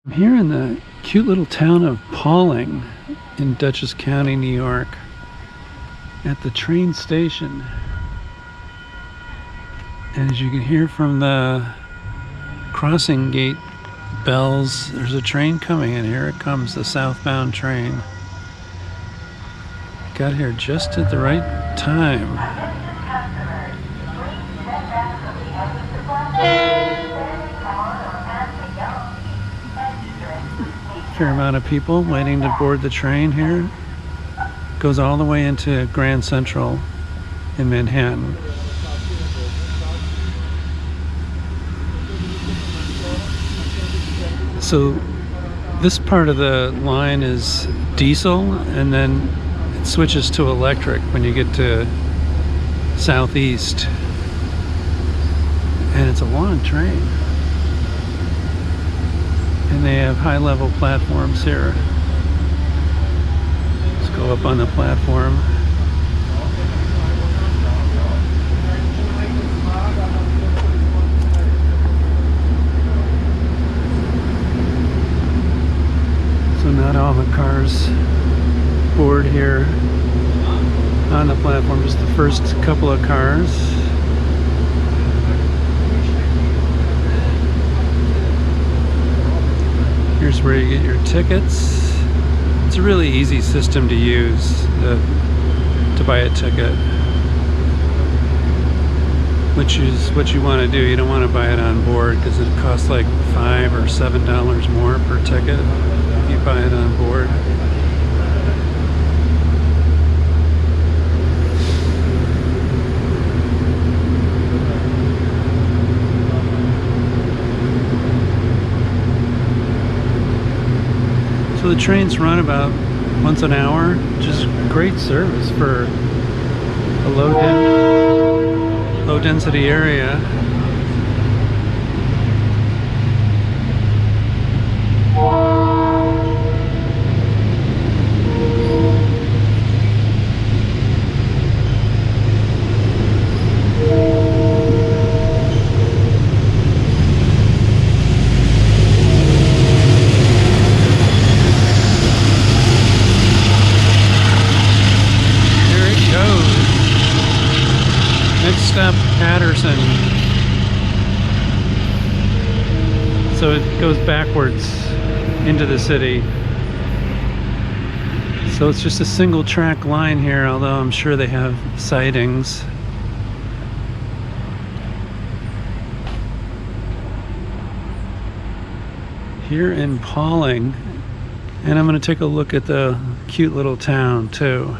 I'm here in the cute little town of Pawling in Dutchess County, New York, at the train station. And as you can hear from the crossing gate bells, there's a train coming, and here it comes, the southbound train. Got here just at the right time. Fair amount of people waiting to board the train here. Goes all the way into Grand Central in Manhattan. So this part of the line is diesel, and then it switches to electric when you get to Southeast. And it's a long train. And they have high-level platforms here. Let's go up on the platform. So not all the cars board here on the platform, just the first couple of cars. Here's where you get your tickets. It's a really easy system to use to buy a ticket, which is what you want to do. You don't want to buy it on board because it costs like $5 or $7 more per ticket if you buy it on board. So the trains run about once an hour, which is great service for a low density area. Next stop, Patterson. So it goes backwards into the city. So it's just a single track line here, although I'm sure they have sidings. Here in Pawling, and I'm going to take a look at the cute little town too.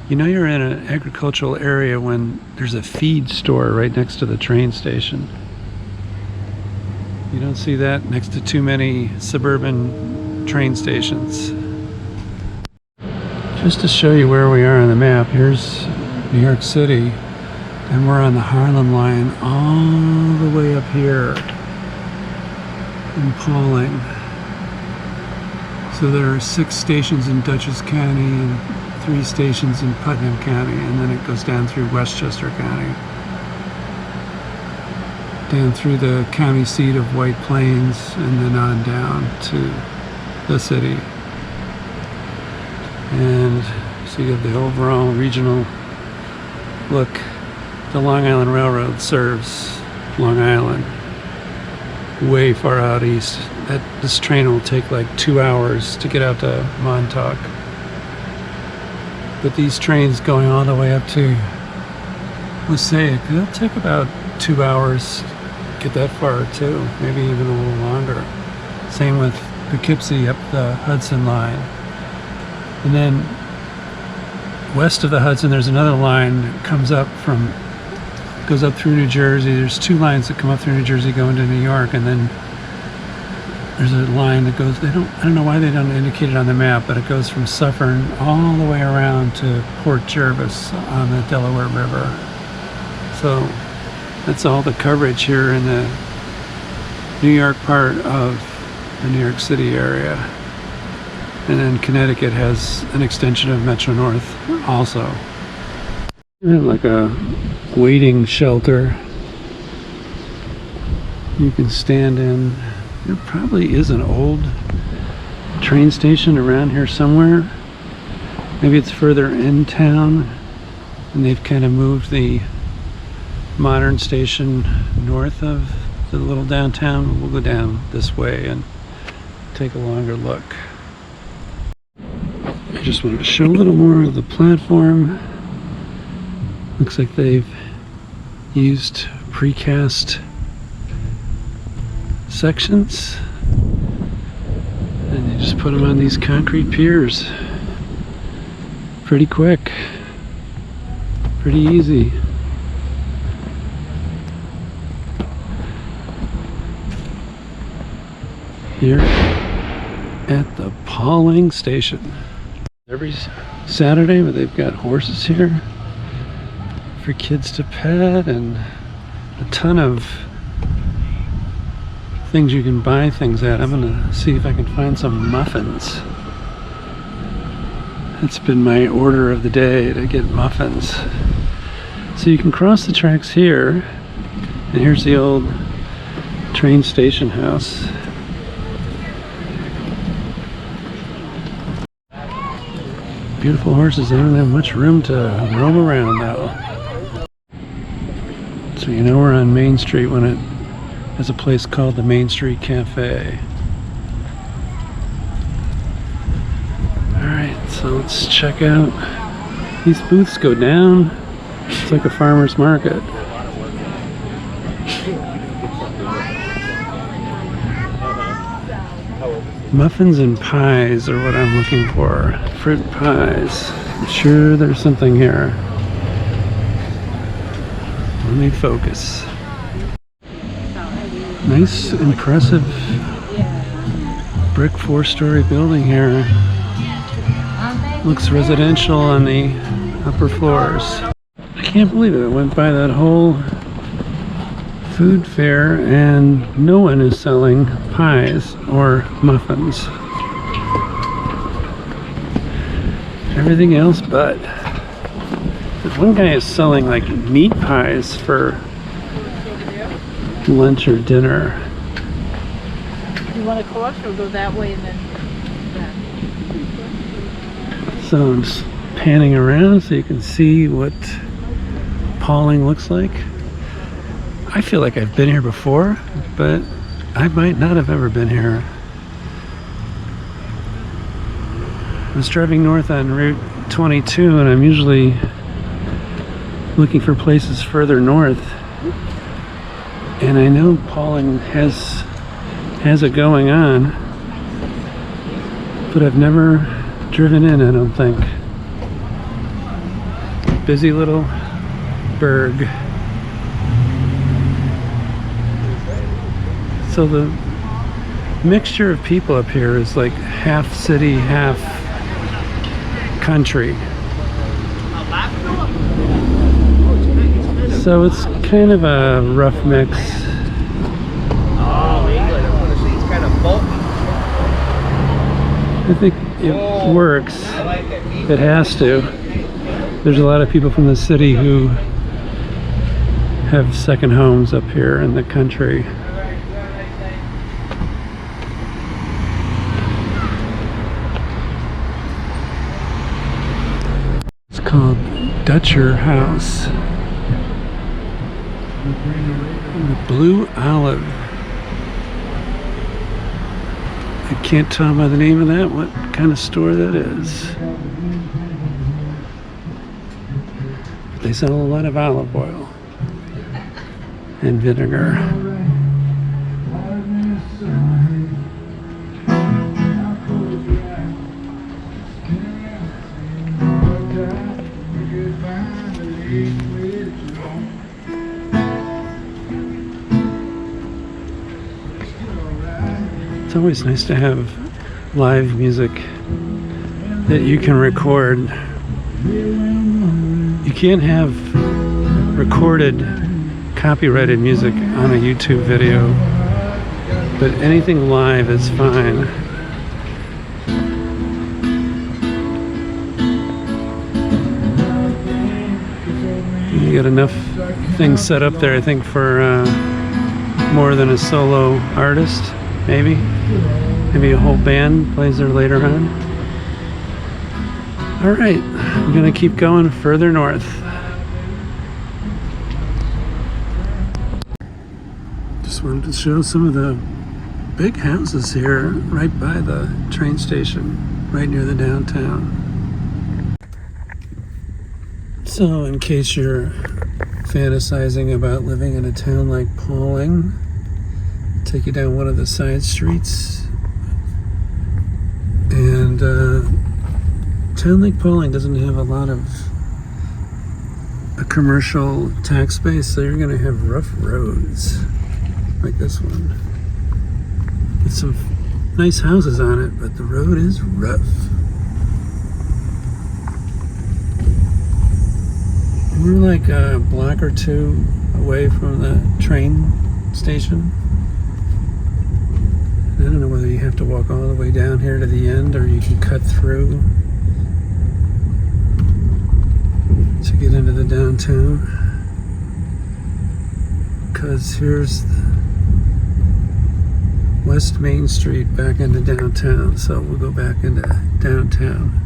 You know you're in an agricultural area when there's a feed store right next to the train station. You don't see that next to too many suburban train stations. Just to show you where we are on the map, here's New York City, and we're on the Harlem line all the way up here in Pawling. So there are 6 stations in Dutchess County and 3 stations in Putnam County, and then it goes down through Westchester County, down through the county seat of White Plains, and then on down to the city. And so you have the overall regional look. The Long Island Railroad serves Long Island way far out east. This train will take like 2 hours to get out to Montauk. But these trains going all the way up to Passaic, they'll take about 2 hours to get that far too, maybe even a little longer. Same with Poughkeepsie up the Hudson line. And then west of the Hudson, there's another line that goes up through New Jersey. There's 2 lines that come up through New Jersey going to New York, and then there's a line that goes, I don't know why they don't indicate it on the map, but it goes from Suffern all the way around to Port Jervis on the Delaware River. So that's all the coverage here in the New York part of the New York City area. And then Connecticut has an extension of Metro North also. We have like a waiting shelter you can stand in. There probably is an old train station around here somewhere. Maybe it's further in town and they've kind of moved the modern station north of the little downtown. We'll go down this way and take a longer look. I just wanted to show a little more of the platform. Looks like they've used precast sections and they just put them on these concrete piers. Pretty quick, pretty easy. Here at the Pawling station. Every Saturday, but they've got horses here for kids to pet and a ton of things you can buy things at. I'm gonna see if I can find some muffins. It's been my order of the day to get muffins. So you can cross the tracks here, and here's the old train station house. Beautiful horses. They don't have much room to roam around though. So you know we're on Main Street when it has a place called the Main Street Cafe. Alright, so let's check out. These booths go down. It's like a farmer's market. Muffins and pies are what I'm looking for. Fruit pies. I'm sure there's something here. Let me focus. Nice, impressive brick 4-story building here. Looks residential on the upper floors. I can't believe it. I went by that whole food fair and no one is selling pies or muffins. Everything else but. One guy is selling like meat pies for lunch or dinner. You want to cross or go that way and then back? So I'm just panning around so you can see what Pawling looks like. I feel like I've been here before, but I might not have ever been here. I was driving north on Route 22 and I'm usually looking for places further north. And I know Pawling has it going on, but I've never driven in, I don't think. Busy little burg. So the mixture of people up here is like half city, half country. So it's kind of a rough mix. Oh, England. I want to see it's kind of bulky. I think it works. I like it. It has to. There's a lot of people from the city who have second homes up here in the country. It's called Dutcher House. The Blue Olive. I can't tell by the name of that what kind of store that is. But they sell a lot of olive oil and vinegar. It's always nice to have live music that you can record. You can't have recorded copyrighted music on a YouTube video, but anything live is fine. You got enough things set up there, I think, for more than a solo artist, maybe. Maybe a whole band plays there later on. All right, I'm gonna keep going further north. Just wanted to show some of the big houses here right by the train station, right near the downtown. So in case you're fantasizing about living in a town like Pawling, I'll take you down one of the side streets. And town like Pawling doesn't have a lot of a commercial tax base, so you're going to have rough roads like this one. With some nice houses on it, but the road is rough. We're like a block or two away from the train station. I don't know whether you have to walk all the way down here to the end or you can cut through to get into the downtown. Because here's the West Main Street back into downtown, so we'll go back into downtown.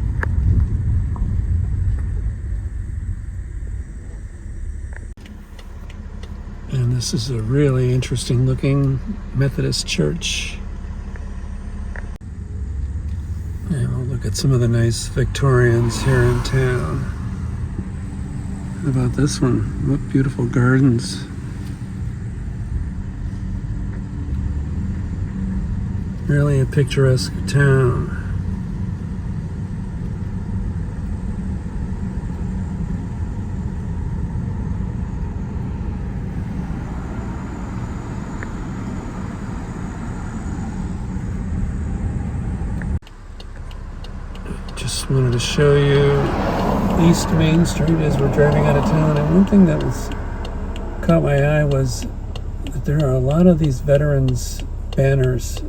And this is a really interesting looking Methodist church. And we'll look at some of the nice Victorians here in town. How about this one? What beautiful gardens. Really a picturesque town. Just wanted to show you East Main Street as we're driving out of town. And one thing that caught my eye was that there are a lot of these veterans banners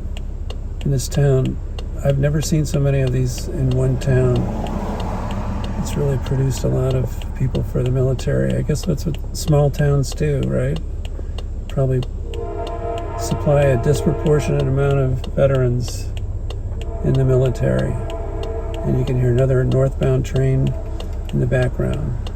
in this town. I've never seen so many of these in one town. It's really produced a lot of people for the military. I guess that's what small towns do, right? Probably supply a disproportionate amount of veterans in the military. And you can hear another northbound train in the background.